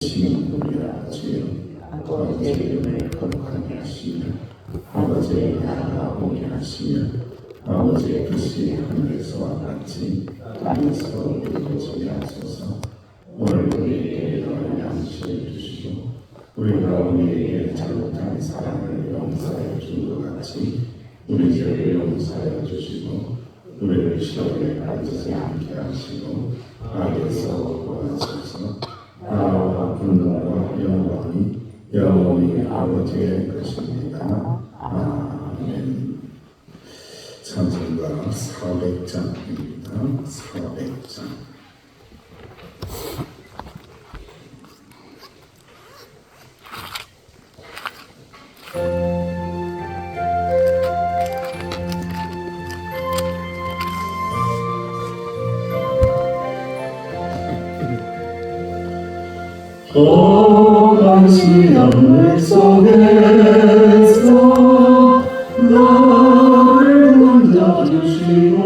주님이라 주여 아버지의 이름을 거룩하게 하시며 아버지의 나라가 오게 하시며 아버지의 뜻이 하늘에서와 같이 땅에서 이루어지게 하소서. 오늘 우리에게 일어날 양식을 주시고 우리가 우리에게 잘못한 사람을 용서해 준 것 같이 우리 죄를 용서해 주시고 우리를 시험에 빠지지 않게 하시고 악에서 구하소서. 나라와 분노와 영광이 영원히 아버지의 것입니다. 아멘. 찬송가 400장입니다. 400장. 험한 시험을 속에서 나를 건져주시고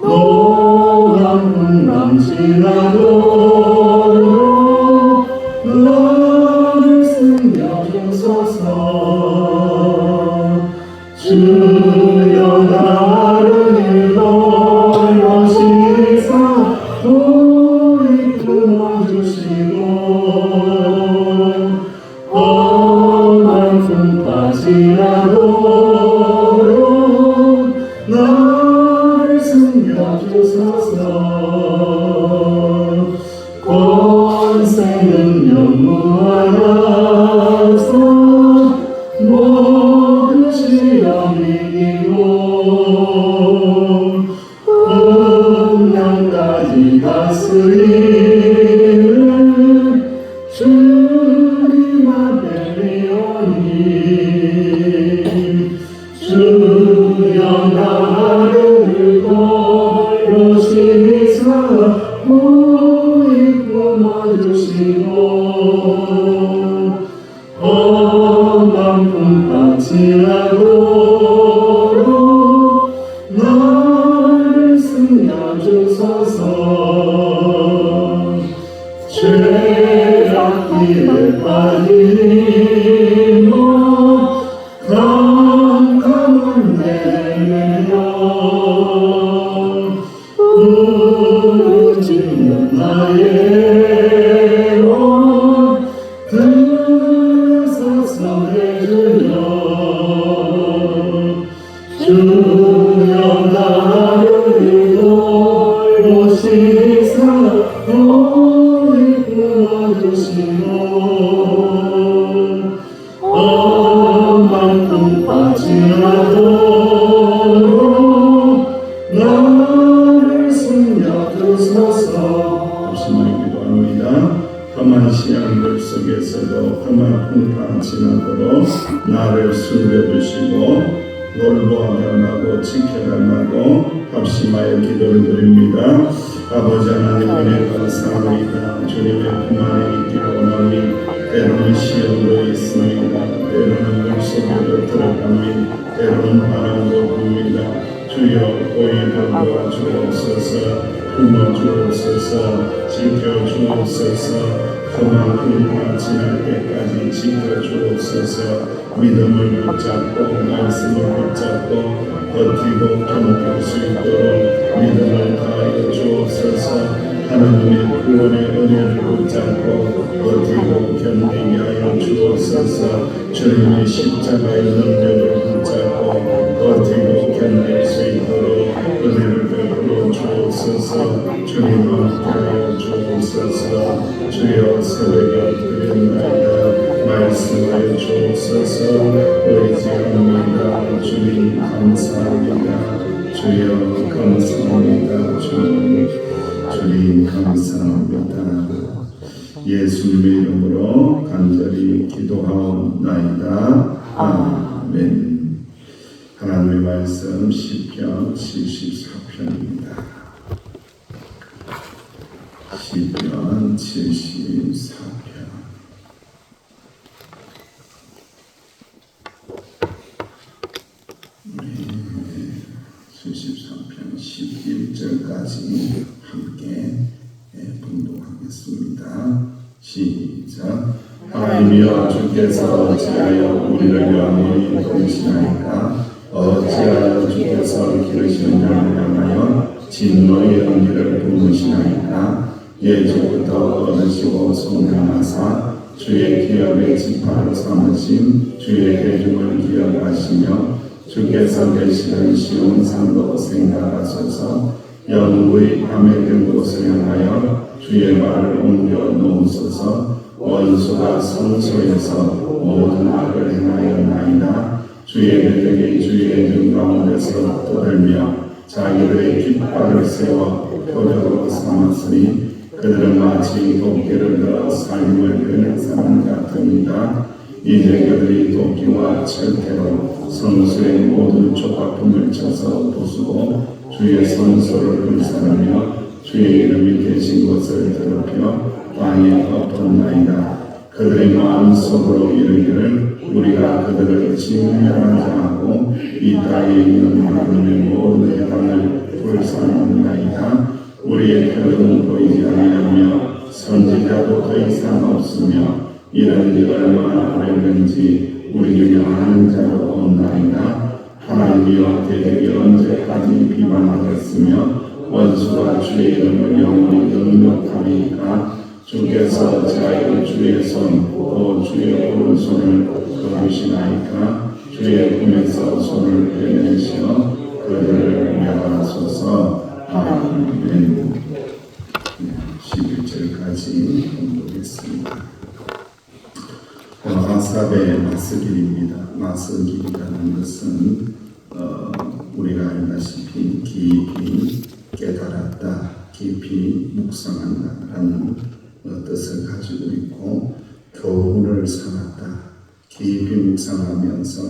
노란 풍랑 지나도록 나를 숨겨주소서. 주여 나를 인도하시사 주시고 험한 풍파지나도록 나를 숨겨주소서. 권세는 영무하여서 모든 시험 이기고 풍랑까지 다스리는 주님 앞에 리오니 주여 나를 도우시사 우리 품어주시고 험한 풍파 지나도록 나를 숨겨주소서. 죄악길에 빠지고 캄캄한 내면에 부르짖는 나의 온 들으소서 해주여. 주여 나를 인도하시사 주시고 험한 풍파 지나도록 나를 숨겨주소서. 없음을 기도합니다. 험한 시험들 속에서도 험한 풍파 지나도록 나를 숨겨주시고 놀보아 달라고 지켜달라고 합심하여 기도를 드립니다. 아버지 하나님 은혜 감사합니다. 주님의 품 안에 있기를 원하니 때로는 시험도 있습니다. 때로는 물속으로 들어갑니다. 때로는 바람도 붑니다. 주여 오이 돌보아 주옵소서. 품어 주옵소서. 지켜 주옵소서. 험한 풍파 지날 때까지 지켜 주옵소서. 믿음을 붙잡고 말씀을 붙잡고 버티고 견딜 수 있도록 믿음을 다하여 주옵소서. 하나님의 구원의 은혜를 붙잡고 버티고 견디게 하여 주옵소서. 주님의 십자가의 능력을 붙잡고 버티고 견딜 수 있도록 은혜를 베풀어 주옵소서. 주님 함께하여 주옵소서. 주여 새벽에 드렸나이다. 말씀하여 주옵소서. 의지합니다. 주님 감사합니다. 주여 감사합니다. 주님 감사합니다. 예수님의 이름으로 간절히 기도하옵나이다. 아멘. 하나님의 말씀 시편 74편입니다. 시편 74편. 73편 11절까지 함께 봉독하겠습니다. 시작. 하나님이여 주께서 어찌하여 우리를 영원히 도우시나이까? 어찌하여 주께서 기르시는 자를 향하여 진노의 연기를 부으시나이까? 예주부터 얻으시고 성행하사 주의 기업의 지파로 삼으신 주의 대중을 기억하시며 주께서 계시는 시온 산도 생각하소서. 영구의 밤에 곳을 향하여 주의 말을 옮겨 놓으소서. 원수가 성소에서 모든 악을 행하였나이다. 주의 백성이 주의 눈 가운데서 떠들며 자기들의 깃발을 세워 표적으로 삼았으니 그들은 마치 도끼를 들어 살림을 빼는 사람 같으니라. 이제 그들이 도끼와 철퇴로 성소의 모든 조각품을 쳐서 부수고 주의 성소를 불사르며 주의 이름이 계신 곳을 더럽혀 땅에 엎었나이다. 그들의 마음속으로 이르기를 우리가 그들을 진멸하자 하고 이 땅에 있는 하나님의 모든 해방을 불사르나이다. 우리의 표적은 보이지 아니하며 선지자도 더 이상 없으며 이런지 얼마나 오래된지 우리 중에 아는 자도 없나이다. 하나님이여 대적이 언제까지 비방하겠으며 원수가 주의 이름을 영원히 능력하리이까? 주께서 자유 주의 손, 또 주의 오른손을 거두시나이까? 주의 품에서 손을 빼내시어 그들을 멸하소서. 아멘. 11절까지 공부하겠습니다. 아삽의 마스길입니다. 마스길이라는 것은 우리가 알다시피 깊이 깨달았다, 깊이 묵상한다라는 뜻을 가지고 있고, 교훈을 삼았다, 깊이 묵상하면서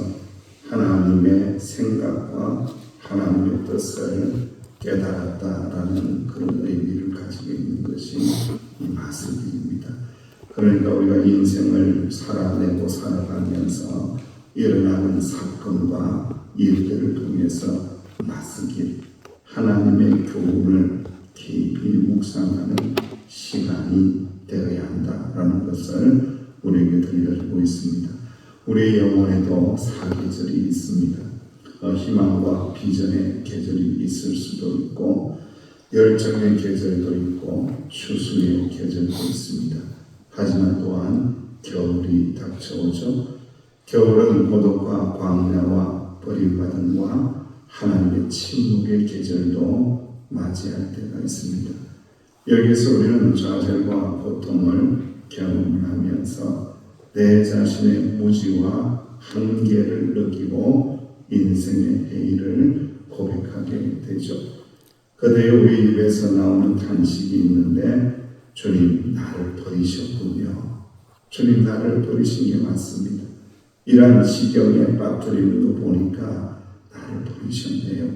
하나님의 생각과 하나님의 뜻을 깨달았다라는 그런 의미를 가지고 있는 것이 이 마스길입니다. 그러니까 우리가 인생을 살아내고 살아가면서 일어나는 사건과 일들을 통해서 마스길, 하나님의 교훈을 깊이 묵상하는 시간이 되어야 한다라는 것을 우리에게 들려주고 있습니다. 우리의 영혼에도 사계절이 있습니다. 희망과 비전의 계절이 있을 수도 있고, 열정의 계절도 있고, 추수의 계절도 있습니다. 하지만 또한 겨울이 닥쳐오죠. 겨울은 고독과 광야와 버림받음과 하나님의 침묵의 계절도 맞이할 때가 있습니다. 여기서 우리는 좌절과 고통을 경험하면서 내 자신의 무지와 한계를 느끼고 인생의 해이를 고백하게 되죠. 그때 우리 입에서 나오는 단식이 있는데, 주님 나를 버리셨군요. 주님 나를 버리신 게 맞습니다. 이러한 지경에 빠뜨리는 거 보니까 나를 버리셨네요.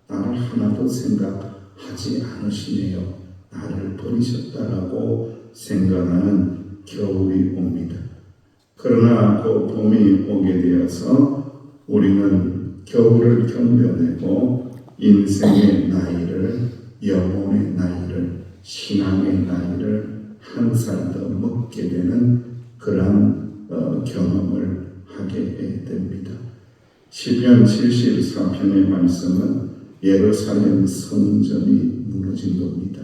나를 하나도 생각하지 않으시네요. 나를 버리셨다라고 생각하는 겨울이 옵니다. 그러나 그 봄이 오게 되어서 우리는 겨울을 견뎌내고 인생의 나이를, 영혼의 나이를, 신앙의 나이를 한 살 더 먹게 되는 그러한 경험을 하게 됩니다. 시편 74편의 말씀은 예루살렘 성전이 무너진 겁니다.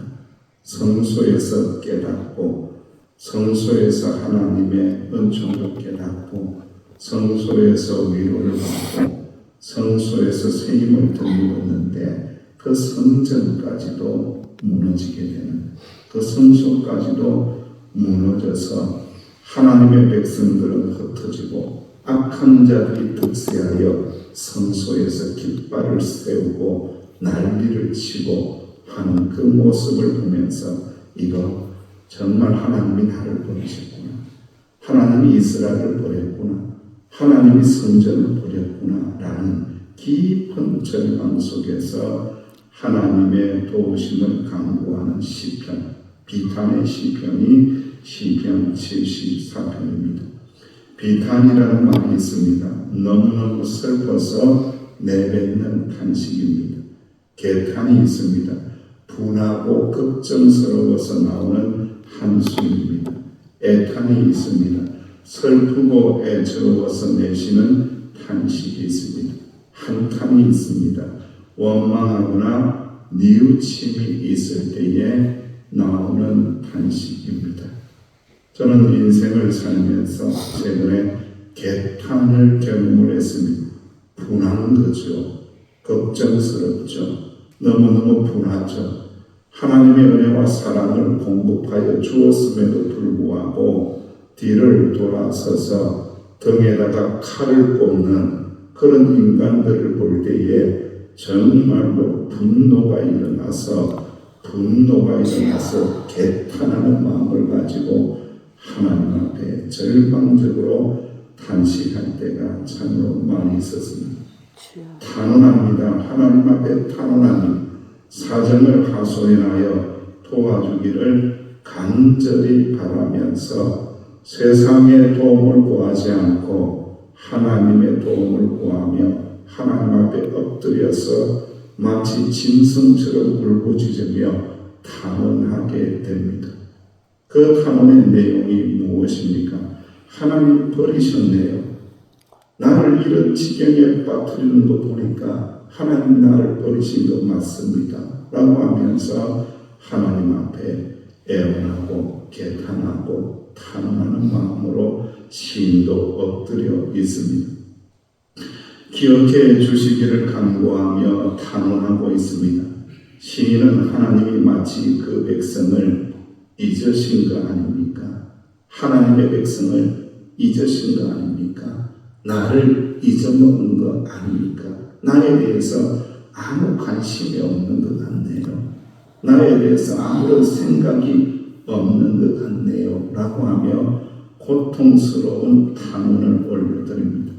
성소에서 깨닫고, 성소에서 하나님의 은총도 깨닫고, 성소에서 위로를 받고, 성소에서 새 힘을 들이었는데 그 성전까지도 무너지게 되는, 그 성소까지도 무너져서 하나님의 백성들은 흩어지고 악한 자들이 득세하여 성소에서 깃발을 세우고 난리를 치고 하는 그 모습을 보면서 이거 정말 하나님이 나를 버리셨구나, 하나님이 이스라엘을 버렸구나, 하나님이 성전을 버렸구나 라는 깊은 절망 속에서 하나님의 도우심을 강구하는 시편, 비탄의 시편이 시편 74편입니다. 비탄이라는 말이 있습니다. 너무너무 슬퍼서 내뱉는 탄식입니다. 개탄이 있습니다. 분하고 걱정스러워서 나오는 한숨입니다. 애탄이 있습니다. 슬프고 애처로워서 내쉬는 탄식이 있습니다. 한탄이 있습니다. 원망하거나 뉘우침이 있을 때에 나오는 탄식입니다. 저는 인생을 살면서 최근에 개탄을 경험을 했습니다. 분한 거죠. 걱정스럽죠. 너무너무 분하죠. 하나님의 은혜와 사랑을 공급하여 주었음에도 불구하고 뒤를 돌아서서 등에다가 칼을 꽂는 그런 인간들을 볼 때에 정말로 분노가 일어나서 개탄하는 마음을 가지고 하나님 앞에 절망적으로 탄식할 때가 참으로 많이 있었습니다. 탄원합니다. 하나님 앞에 탄원합니다. 사정을 하소연하여 도와주기를 간절히 바라면서 세상의 도움을 구하지 않고 하나님의 도움을 구하며 하나님 앞에 엎드려서 마치 짐승처럼 울부짖으며 탄원하게 됩니다. 그 탄원의 내용이 무엇입니까? 하나님 버리셨네요. 나를 이런 지경에 빠뜨리는 거 보니까 하나님 나를 버리신 거 맞습니다. 라고 하면서 하나님 앞에 애원하고 개탄하고 탄원하는 마음으로 시인도 엎드려 있습니다. 기억해 주시기를 간구하며 탄원하고 있습니다. 시인은 하나님이 마치 그 백성을 잊으신 거 아닙니까? 하나님의 백성을 잊으신 거 아닙니까? 나를 잊어먹은 거 아닙니까? 나에 대해서 아무 관심이 없는 것 같네요. 나에 대해서 아무런 생각이 없는 것 같네요. 라고 하며 고통스러운 탄원을 올려드립니다.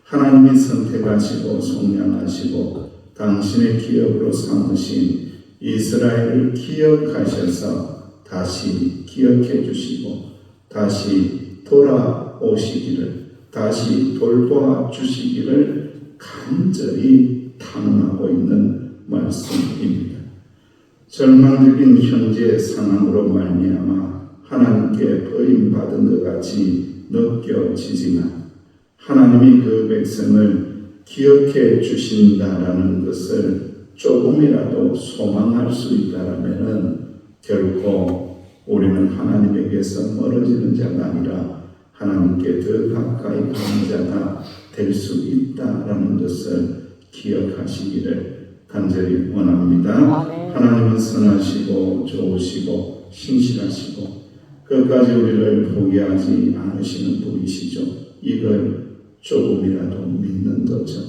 하나님이 선택하시고 속량하시고 당신의 기업으로 삼으신 이스라엘을 기억하셔서 다시 기억해 주시고 다시 돌아오시기를 다시 돌보아 주시기를 간절히 탄원하고 있는 말씀입니다. 절망적인 현재 상황으로 말미암아 하나님께 버림받은 것 같이 느껴지지만 하나님이 그 백성을 기억해 주신다라는 것을 조금이라도 소망할 수 있다라면은 결코 우리는 하나님에게서 멀어지는 자가 아니라 하나님께 더 가까이 가는 자가 될 수 있다라는 것을 기억하시기를 간절히 원합니다. 하나님은 선하시고 좋으시고 신실하시고 끝까지 우리를 포기하지 않으시는 분이시죠. 이걸 조금이라도 믿는 거죠.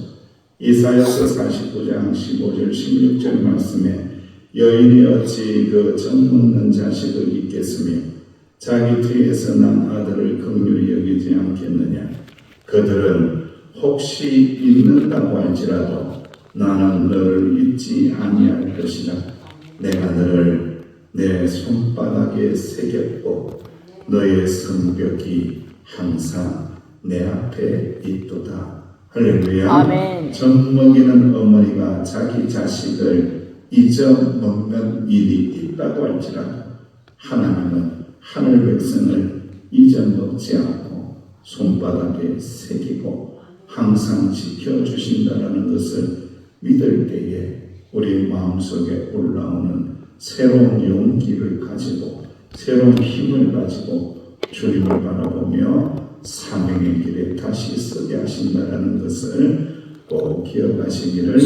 이사야서 49장 15절 16절 말씀에 여인이 어찌 그 젖먹는 자식을 잊겠으며 자기 뒤에서 난 아들을 긍휼히 여기지 않겠느냐. 그들은 혹시 잊는다고 할지라도 나는 너를 잊지 아니할 것이라. 내가 너를 내 손바닥에 새겼고 너의 성벽이 항상 내 앞에 있도다. 할렐루야. 아멘. 젖먹이는 어머니가 자기 자식을 잊어먹는 일이 있다고 할지라도 하나님은 하늘 백성을 잊어먹지 않고 손바닥에 새기고 항상 지켜주신다는 것을 믿을 때에 우리 마음속에 올라오는 새로운 용기를 가지고 새로운 힘을 가지고 주님을 바라보며 사명의 길에 다시 서게 하신다는 것을 꼭 기억하시기를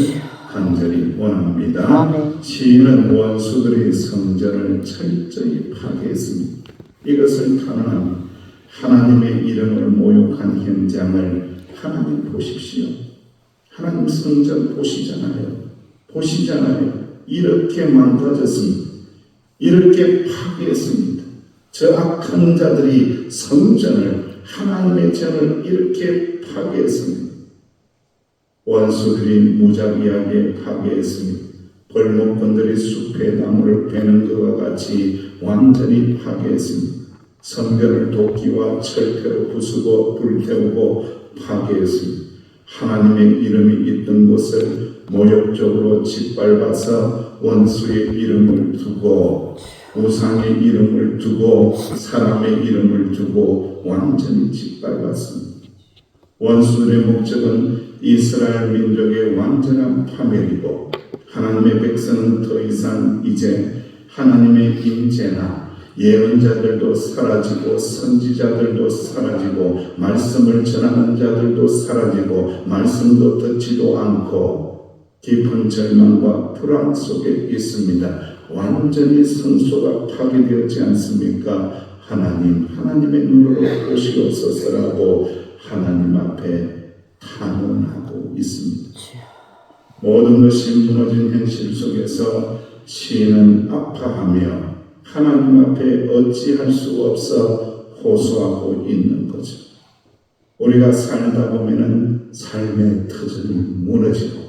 간절히 원합니다. 아멘. 시인은 원수들의 성전을 철저히 파괴했습니다. 이것을 탄원합니다. 하나님의 이름을 모욕한 현장을 하나님 보십시오. 하나님 성전 보시잖아요. 이렇게 망가졌습니다. 이렇게 파괴했습니다. 저 악한 자들이 성전을 하나님의 전을 이렇게 파괴했습니다. 원수들이 무자비하게 파괴했습니다. 벌목꾼들이 숲의 나무를 베는 것과 같이 완전히 파괴했습니다. 성전을 도끼와 철퇴로 부수고 불태우고 파괴했습니다. 하나님의 이름이 있던 곳을 모욕적으로 짓밟아서 원수의 이름을 두고 우상의 이름을 두고 사람의 이름을 두고 완전히 짓밟았습니다. 원수들의 목적은 이스라엘 민족의 완전한 파멸이고 하나님의 백성은 더 이상 이제 하나님의 임재나 예언자들도 사라지고 선지자들도 사라지고 말씀을 전하는 자들도 사라지고 말씀도 듣지도 않고 깊은 절망과 불안 속에 있습니다. 완전히 성소가 파괴되었지 않습니까? 하나님의 눈으로 보시옵소서라고 하나님 앞에 탄원하고 있습니다. 모든 것이 무너진 현실 속에서 시인은 아파하며 하나님 앞에 어찌할 수 없어 호소하고 있는 거죠. 우리가 살다 보면은 삶의 터전이 무너지고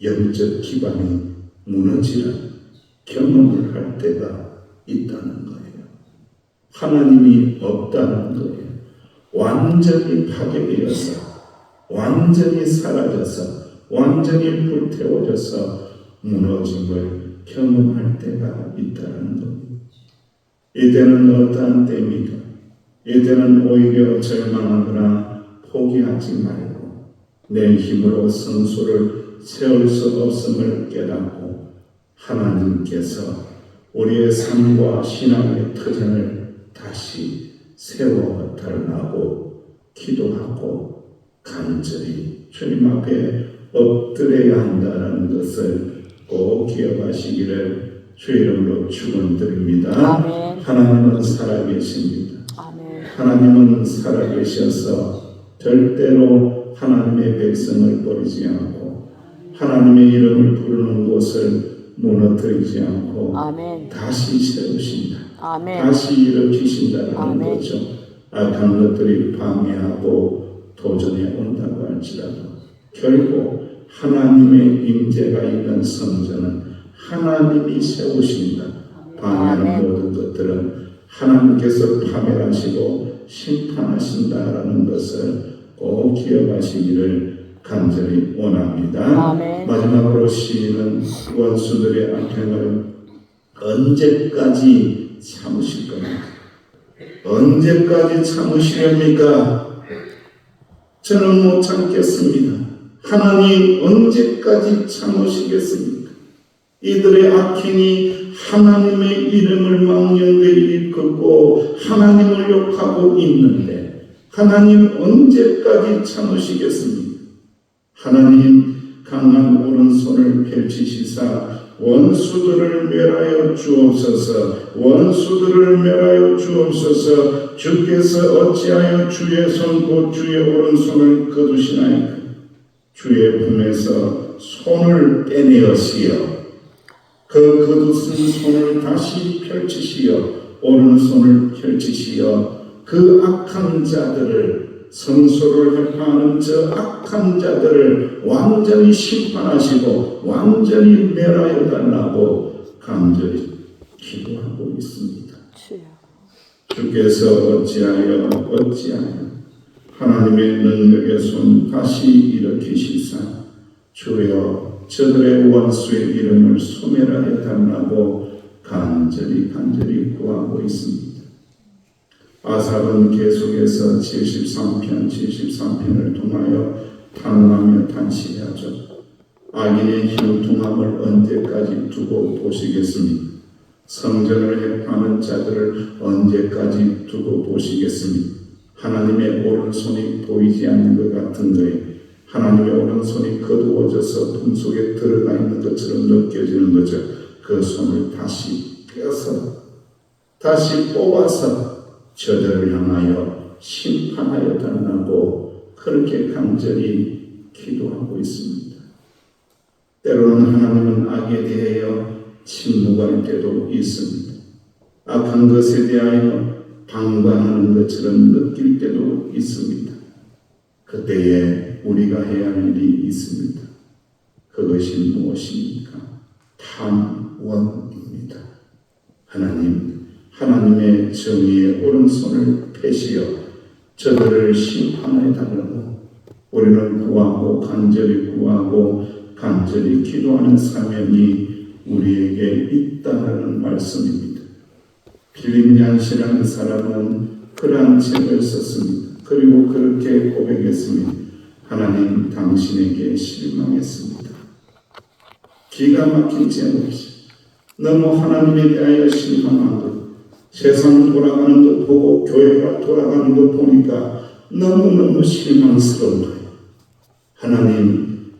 영적 기반이 무너지는 경험을 할 때가 있다는 거예요. 하나님이 없다는 거예요. 완전히 파괴되어서 완전히 사라져서 완전히 불태워져서 무너짐을 경험할 때가 있다는 겁니다. 이때는 어떠한 때입니까? 이때는 오히려 절망하거나 포기하지 말고 내 힘으로 성소를 세울 수 없음을 깨닫고 하나님께서 우리의 삶과 신앙의 터전을 다시 세워달라고 기도하고 간절히 주님 앞에 엎드려야 한다는 것을 꼭 기억하시기를 주의 이름으로 축원드립니다. 아멘. 하나님은 살아계십니다. 아멘. 하나님은 살아계셔서 절대로 하나님의 백성을 버리지 않고 하나님의 이름을 부르는 곳을 무너뜨리지 않고 아멘. 다시 세우신다. 아멘. 다시 일으키신다는 아멘. 거죠. 악한 것들이 방해하고 도전해 온다고 할지라도 결국 하나님의 임재가 있는 성전은 하나님이 세우신다. 방해하는 아멘. 모든 것들은 하나님께서 파멸하시고 심판하신다라는 것을 꼭 기억하시기를 간절히 원합니다. 아멘. 마지막으로 시인은 원수들의 악행을 언제까지 참으실 겁니까? 언제까지 참으시렵니까? 저는 못 참겠습니다. 하나님 언제까지 참으시겠습니까? 이들의 악행이 하나님의 이름을 망령되이 걷고 하나님을 욕하고 있는데 하나님 언제까지 참으시겠습니까? 하나님 강한 오른손을 펼치시사 원수들을 멸하여 주옵소서. 원수들을 멸하여 주옵소서. 주께서 어찌하여 주의 손 곧 주의 오른손을 거두시나이까? 주의 품에서 손을 떼내었으여 그 거두신 손을 다시 펼치시어 오른손을 펼치시어 그 악한 자들을 성소를 해파하는 저 악한 자들을 완전히 심판하시고 완전히 멸하여 달라고 간절히 기도하고 있습니다. 주께서 어찌하여 하나님의 능력의 손 다시 일으키시사 주여 저들의 원수의 이름을 소멸하여 달라고 간절히 구하고 있습니다. 아삽은 계속해서 73편을 통하여 탄원하며 탄식하죠. 악인의 형통함을 언제까지 두고 보시겠습니까? 성전을 해파하는 자들을 언제까지 두고 보시겠습니까? 하나님의 오른손이 보이지 않는 것 같은 거예요. 하나님의 오른손이 거두어져서 품속에 들어가 있는 것처럼 느껴지는 거죠. 그 손을 다시 펴서 다시 뽑아서 저들을 향하여 심판하여 달라고 그렇게 간절히 기도하고 있습니다. 때로는 하나님은 악에 대하여 침묵할 때도 있습니다. 악한 것에 대하여 방관하는 것처럼 느낄 때도 있습니다. 그때에 우리가 해야 할 일이 있습니다. 그것이 무엇입니까? 탄원입니다. 하나님의 정의의 오른손을 펴시어 저들을 심판해 달라고 우리는 구하고 간절히 기도하는 사명이 우리에게 있다는 말씀입니다. 빌립 얀시라는 사람은 그러한 책을 썼습니다. 그리고 그렇게 고백했습니다. 하나님, 당신에게 실망했습니다. 기가 막힌 제목이죠. 너무 하나님에 대하여 실망한 것, 세상 돌아가는 것 보고 교회가 돌아가는 것 보니까 너무너무 실망스러운 거예요.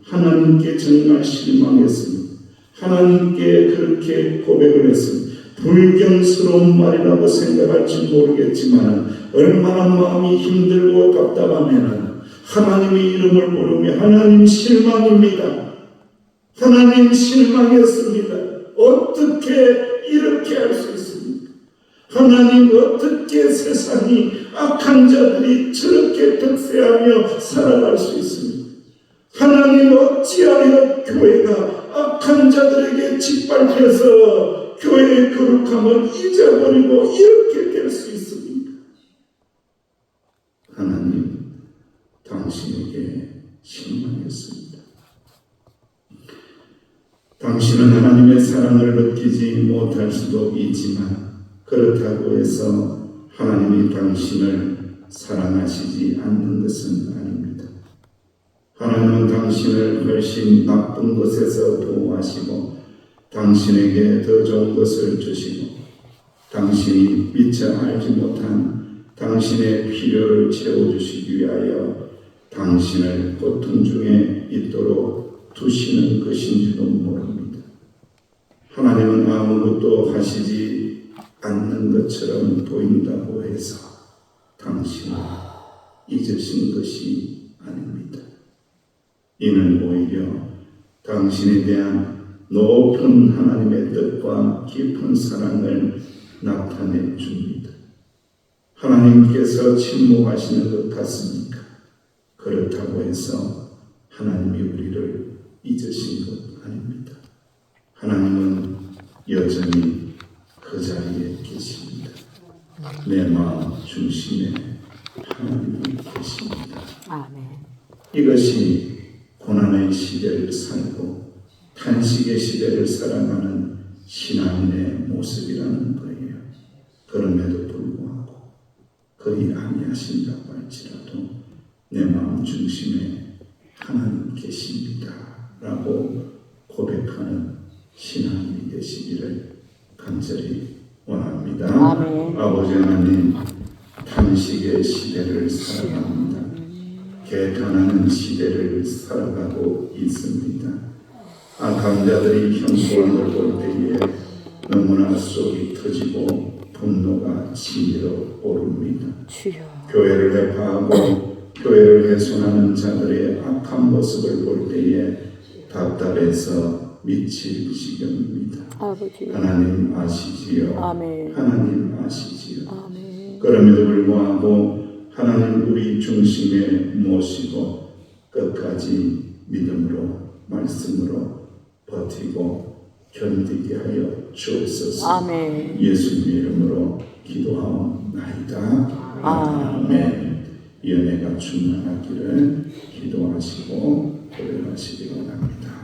하나님께 정말 실망했습니다. 하나님께 그렇게 고백을 했습니다. 불경스러운 말이라고 생각할지 모르겠지만 얼마나 마음이 힘들고 답답하면 하나님의 이름을 부르며 하나님 실망입니다. 하나님 실망했습니다. 어떻게 이렇게 할 수 있습니까? 하나님, 어떻게 세상이 악한 자들이 저렇게 득세하며 살아갈 수 있습니까? 하나님, 어찌하여 교회가 악한 자들에게 짓밟혀서 교회의 거룩함을 잊어버리고 이렇게 될 수 있습니까? 하나님, 당신에게 실망했습니다. 당신은 하나님의 사랑을 느끼지 못할 수도 있지만 그렇다고 해서 하나님이 당신을 사랑하시지 않는 것은 아닙니다. 하나님은 당신을 훨씬 나쁜 것에서 보호하시고 당신에게 더 좋은 것을 주시고 당신이 미처 알지 못한 당신의 필요를 채워주시기 위하여 당신을 고통 중에 있도록 두시는 것인지도 모릅니다. 하나님은 아무것도 하시지 않는 것처럼 보인다고 해서 당신을 잊으신 것이 아닙니다. 이는 오히려 당신에 대한 높은 하나님의 뜻과 깊은 사랑을 나타내 줍니다. 하나님께서 침묵하시는 것 같습니까? 그렇다고 해서 하나님이 우리를 잊으신 것 아닙니다. 하나님은 여전히 그 자리에 계십니다. 내 마음 중심에 하나님이 계십니다. 아멘. 이것이 고난의 시대를 살고 탄식의 시대를 살아가는 신앙인의 모습이라는 거예요. 그럼에도 불구하고 그리 아니하신다고 할지라도 내 마음 중심에 하나님 계십니다 라고 고백하는 신앙이 되시기를 간절히 원합니다. 아멘. 아버지 하나님, 탄식의 시대를 살아갑니다. 개탄하는 시대를 살아가고 있습니다. 악한 자들이 형통함을 볼 때에 너무나 속이 터지고 분노가 치밀어 오릅니다. 주여. 교회를 해파하고 교회를 훼손하는 자들의 악한 모습을 볼 때에 답답해서 미칠 지경입니다. 아버지. 하나님 아시지요. 아멘. 하나님 아시지요. 아멘. 그럼에도 불구하고 하나님 우리 중심에 모시고 끝까지 믿음으로 말씀으로 버티고 견디게 하여 주옵소서. 아멘. 예수님의 이름으로 기도하옵나이다. 아멘. 이 은혜가 충만하기를 기도하시고 고백하시기 바랍니다.